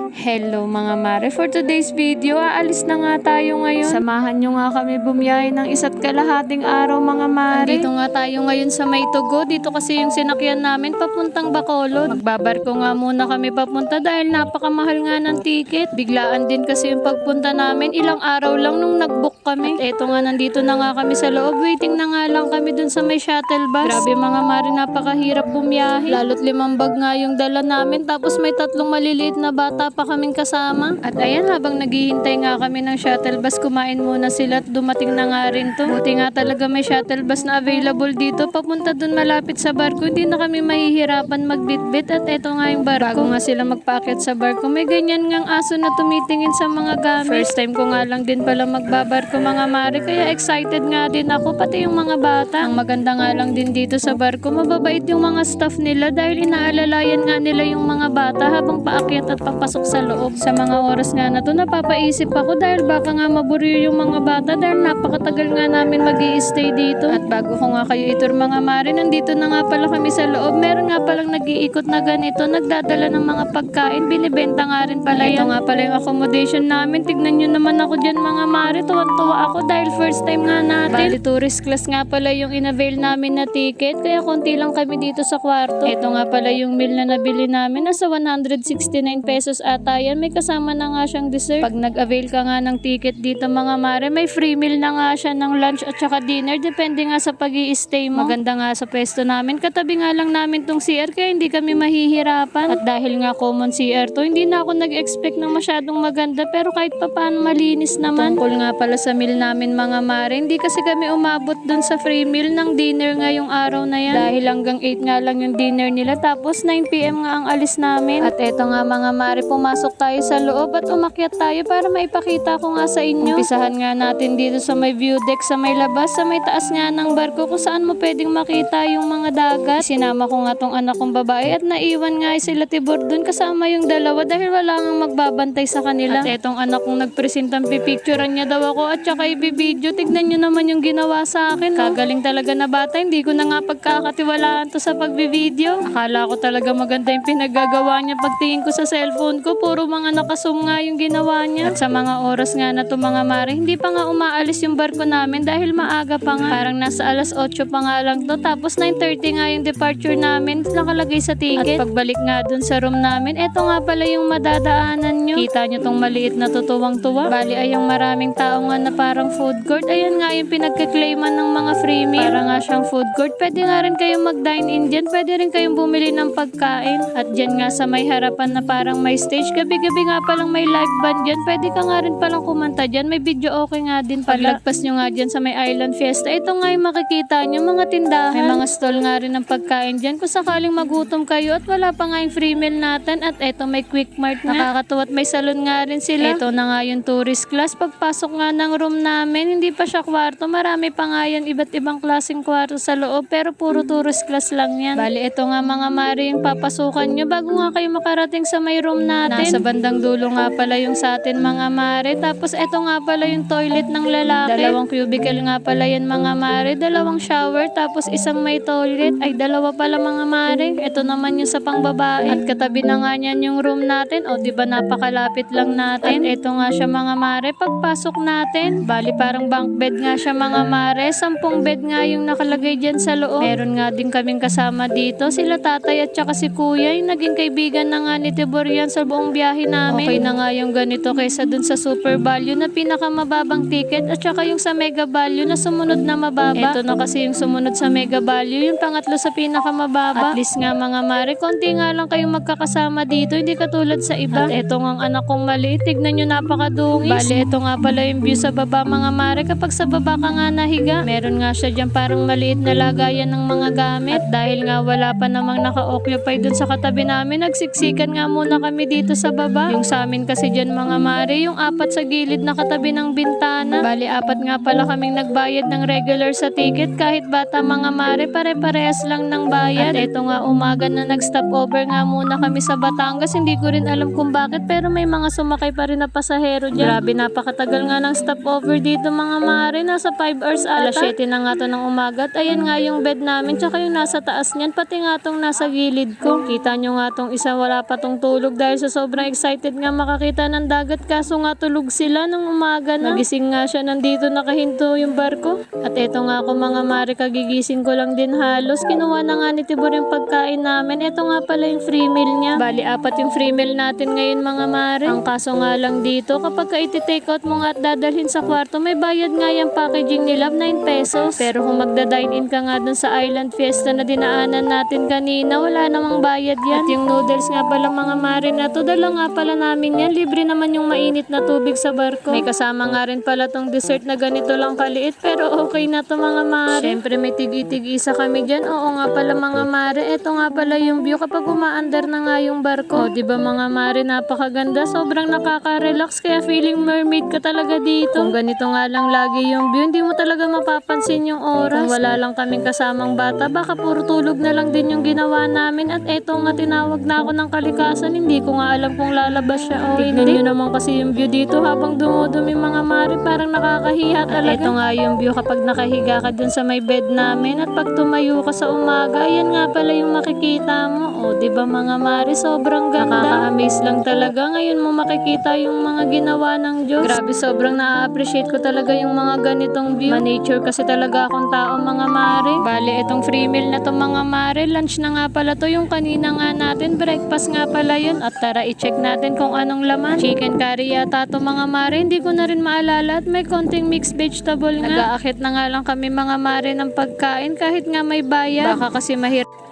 Hello mga mare, for today's video, aalis na nga tayo ngayon. Samahan nyo nga kami bumiyahe ng 1.5 araw mga mare. Dito nga tayo ngayon sa Maytugo, dito kasi yung sinakyan namin papuntang Bacolod. Magbabarko nga muna kami papunta dahil napakamahal nga ng ticket. Biglaan din kasi yung pagpunta namin, ilang araw lang nung nagbook kami. At eto nga, nandito na nga kami sa loob, waiting na nga lang kami dun sa may shuttle bus. Grabe mga mare, napakahirap bumiyahe. Lalo't 5 bag nga yung dala namin, tapos may 3 maliliit na bata pa kaming kasama. At ayan, habang naghihintay nga kami ng shuttle bus, kumain muna sila at dumating na nga rin to. Buti nga talaga may shuttle bus na available dito papunta dun malapit sa barko. Hindi na kami mahihirapan magbitbit. At eto nga yung barko. Bago nga sila magpaakyat sa barko, may ganyan ngang aso na tumitingin sa mga gamit. First time ko nga lang din pala magbabarko mga mare, kaya excited nga din ako, pati yung mga bata. Ang maganda nga lang din dito sa barko, mababait yung mga staff nila dahil inaalalayan nga nila yung mga bata habang paakyat at papasok sa loob. Sa mga oras nga na to, napapaisip ako dahil baka nga maburyo yung mga bata dahil napakatagal nga namin mag-i-stay dito. At bago ko nga kayo itur mga mare, nandito na nga pala kami sa loob. Meron nga palang nag-iikot na ganito, nagdadala ng mga pagkain, binibenta nga rin pala yan. Ito nga pala yung accommodation namin. Tignan nyo naman ako dyan mga mare, tuwan-tuwa ako dahil first time nga natin. Bali tourist class nga pala yung in-avail namin na ticket, kaya konti lang kami dito sa kwarto. Ito nga pala yung meal na nabili namin, nasa 169 pesos ata yan. May kasama na nga siyang dessert. Pag nag-avail ka nga ng ticket dito mga mare, may free meal na nga siya ng lunch at saka dinner, depende nga sa pag-i-stay mo. Maganda nga sa pwesto namin, katabi nga lang namin tong CR kaya hindi kami mahihirapan. At dahil nga common CR to, hindi na ako nag-expect ng masyadong maganda, pero kahit pa paano malinis naman. Tungkol nga pala sa meal namin mga mare, hindi kasi kami umabot dun sa free meal ng dinner nga yung araw na yan. Dahil hanggang 8 nga lang yung dinner nila, tapos 9 PM nga ang alis namin. At eto nga mga mare, pumasok tayo sa loob at umakyat tayo para maipakita ko nga sa inyo. Umpisahan nga natin dito sa may view deck, sa may labas, sa may taas nga ng barko kung saan mo pwedeng makita yung mga dagat. Sinama ko nga tong anak kong babae at naiwan nga sila Tibor dun kasama yung dalawa dahil wala nang magbabantay sa kanila. At etong anak kong nagpresentang pipicturean niya daw ako at saka ibibideo. Tignan nyo naman yung ginawa sa akin. Kagaling talaga na bata, hindi ko na nga pagkakatiwalaan to sa pagbibideo. Akala ko talaga maganda yung pinaggagawa niya. Pagtingin ko sa cellphone ko, puro mga nakasum nga yung ginawa niya. At sa mga oras nga na to mga mare, hindi pa nga umaalis yung barko namin dahil maaga pa nga. Parang nasa alas 8 pa nga lang to. Tapos 9:30 nga yung departure namin, nakalagay sa ticket. At pagbalik nga dun sa room namin, eto nga pala yung madadaanan nyo. Kita nyo tong maliit na tutuwang-tuwa. Bali ay yung maraming tao nga na parang food court. Ayan nga yung pinagka-claiman ng mga free meal. Para nga siyang food court. Pwede nga rin kayong mag-dine in dyan. Pwede rin kayong bumili ng pagkain. At dyan nga sa may harapan na parang may stage, gabi-gabi nga palang may live band dyan. Pwede ka nga rin palang kumanta dyan. May video okay nga din pala. Paglagpas nyo nga dyan sa may Island Fiesta, ito nga yung makikita nyo, mga tindahan. May mga stall nga rin ng pagkain dyan. Kung sakaling magutom kayo at wala pa nga yung free meal natin. At eto may quick mart nga. Nakakatuwa at may salon nga rin sila. Ito na nga yung tourist class. Pagpasok nga ng room namin, hindi pa siya kwarto. Marami pa nga yan, iba't ibang klaseng kwarto sa loob. Pero puro tourist class lang yan. Bali, ito nga mga mare yung papasukan nyo bago nga kayo makarating sa may room natin. Nasa bandang dulo nga pala yung sa atin mga mare. Tapos ito nga pala yung toilet ng lalaki. 2 cubicle nga pala yan mga mare. 2 shower, tapos isang may toilet. Ay, 2 pala mga mare. Ito naman yung sa pangbabae. At katabi na nga niyan yung room natin. O, diba napakalapit lang natin. At ito nga siya mga mare. Pagpasok natin, bali parang bunk bed nga siya mga mare. 10 bed nga yung nakalagay dyan sa loob. Meron nga din kaming kasama dito. Sila tatay at saka si kuya. Yung naging kaibigan na nga ni Tibor yan sa buong biyahe namin. Okay na nga yung ganito kaysa dun sa Super Value na pinakamababang ticket at saka yung sa Mega Value na sumunod na mababa. Ito na kasi yung sumunod sa Mega Value, yung pangatlo sa pinakamababa. At least nga mga mare, konti nga lang kayong magkakasama dito, hindi katulad sa iba. At eto nga ang anak kong maliit, tignan nyo napakadungis. Bale, ito nga pala yung view sa baba mga mare. Kapag sa baba ka nga nahiga, meron nga siya dyan parang maliit na lagayan ng mga gamit. At dahil nga wala pa namang naka-occupy dun sa katabi namin, nagsiksikan nga muna kami dito sa baba. Yung sa amin kasi dyan mga mare, yung 4 sa gilid na katabi ng bintana. Bali 4 nga pala kaming nagbayad ng regular sa ticket. Kahit bata mga mare, pare-parehas lang ng bayad. At eto nga umaga na nag-stop over nga muna kami sa Batangas. Hindi ko rin alam kung bakit, pero may mga sumakay pa rin na pasahero dyan. Grabe, napakatagal nga ng stop over dito mga mare. Nasa 5 hours ata. Alas 7 na nga to ng umaga. At ayan nga yung bed namin, tsaka yung nasa taas niyan, pati nga tong nasa gilid ko. Kita nyo nga tong isa, wala pa tong tulog dahil sa sobrang excited nga makakita ng dagat kaso nga tulog sila nung umaga na. Nagising nga siya nandito nakahinto yung barko. At eto nga ako mga mare, kagigising ko lang din halos. Kinuha na nga ni Tibor yung pagkain namin. Eto nga pala yung free meal niya. Bali 4 yung free meal natin ngayon mga mare. Ang kaso nga lang dito, kapag ka iti-take out mo nga at dadalhin sa kwarto, may bayad nga yung packaging nila, 9 pesos. Pero kung magda-dine in ka nga dun sa Island Fiesta na dinaanan natin kanina, wala namang bayad yan. At yung noodles nga pala mga mare na to, dala nga pala namin yan. Libre naman yung mainit na tubig sa barko. May kasama nga rin pala tong dessert na ganito lang kaliit, pero okay na to mga mare. Syempre may tig-isa kami dyan. Oo nga pala mga mare, eto nga pala yung view kapag umaandar na nga yung barko. O diba mga mare, napakaganda. Sobrang nakaka-relax, kaya feeling mermaid ka talaga dito. Kung ganito nga lang lagi yung view, hindi mo talaga mapapansin yung oras. Kung wala lang kaming kasamang bata, baka puro tulog na lang din yung ginawa namin. At eto nga, tinawag na ako ng kalikasan. Hindi ko nga alam kung lalabas siya o hindi. Tignan nyo naman kasi yung view dito habang dumudumi mga mare, parang nakakahiya talaga. At eto nga yung view kapag nakahiga ka dun sa may bed namin at pag tumayo ka sa umaga, yan nga pala yung makikita mo. O diba mga mare, sobrang ganda. Nakaka-amaze lang talaga. Ngayon mo makikita yung mga ginawa ng Diyos. Grabe, sobrang na-appreciate ko talaga yung mga ganitong view. Ma-nature kasi talaga akong tao mga mare. Bale, itong free meal na to mga mare, lunch na nga pala to. Yung kanina nga natin, breakfast nga pala yun. At tara, i-check natin kung anong laman. Chicken curry yata to mga mare. Hindi ko na rin maalala at may konting mixed vegetable nga. Nag-aakit na nga lang kami mga mare ng pagkain kahit nga may bayad.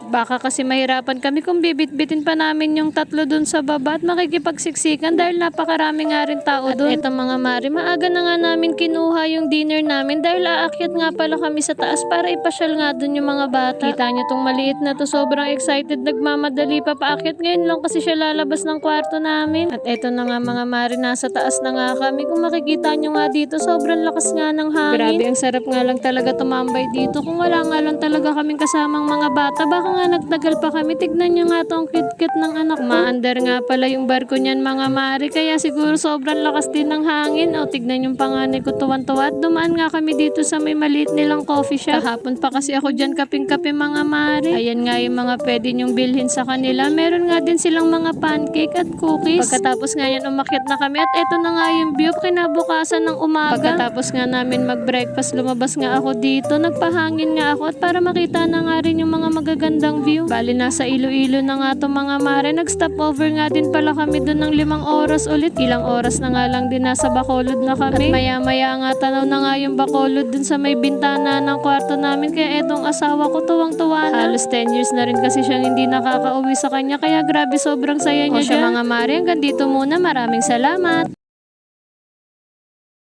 Baka kasi mahirapan kami kung bibit-bitin pa namin yung 3 dun sa baba at makikipagsiksikan dahil napakarami nga rin tao dun. At eto mga mare, maaga na nga namin kinuha yung dinner namin dahil aakyat nga pala kami sa taas para ipasyal nga dun yung mga bata. Kita nyo tong maliit na to, sobrang excited, nagmamadali pa paakyat. Ngayon lang kasi siya lalabas ng kwarto namin. At eto na nga mga mare, nasa taas na nga kami. Kung makikita nyo nga dito, sobrang lakas nga ng hangin. Grabe, ang sarap nga lang talaga tumambay dito. Kung wala nga lang talaga kaming kasamang mga bata, baka nga nagtagal pa kami. Tignan nyo nga tong cute-cute ng anak ko. Maandar nga pala yung barko niyan mga mare, kaya siguro sobrang lakas din ng hangin. O tignan yung panganay ko tuwan-tuwa. At dumaan nga kami dito sa may maliit nilang coffee shop. Kahapon pa kasi ako dyan kaping-kape mga mare. Ayan nga yung mga pwede nyong bilhin sa kanila. Meron nga din silang mga pancake at cookies. Pagkatapos nga yan, umakyat na kami at eto na nga yung view kinabukasan ng umaga. Pagkatapos nga namin mag-breakfast, lumabas nga ako dito. Nagpahangin nga ako at para makita na nga rin yung mga magagandang view. Bali nasa Iloilo na nga to mga mare. Nag-stop over nga din pala kami doon ng 5 oras ulit. Ilang oras na nga lang din nasa Bacolod na kami. At maya-maya nga tanaw na nga yung Bacolod dun sa may bintana ng kwarto namin. Kaya etong asawa ko tuwang-tuwa na. Halos 10 years na rin kasi siyang hindi nakakauwi sa kanya. Kaya grabe, sobrang saya niya dyan. Mga mare, hanggang dito muna. Maraming salamat.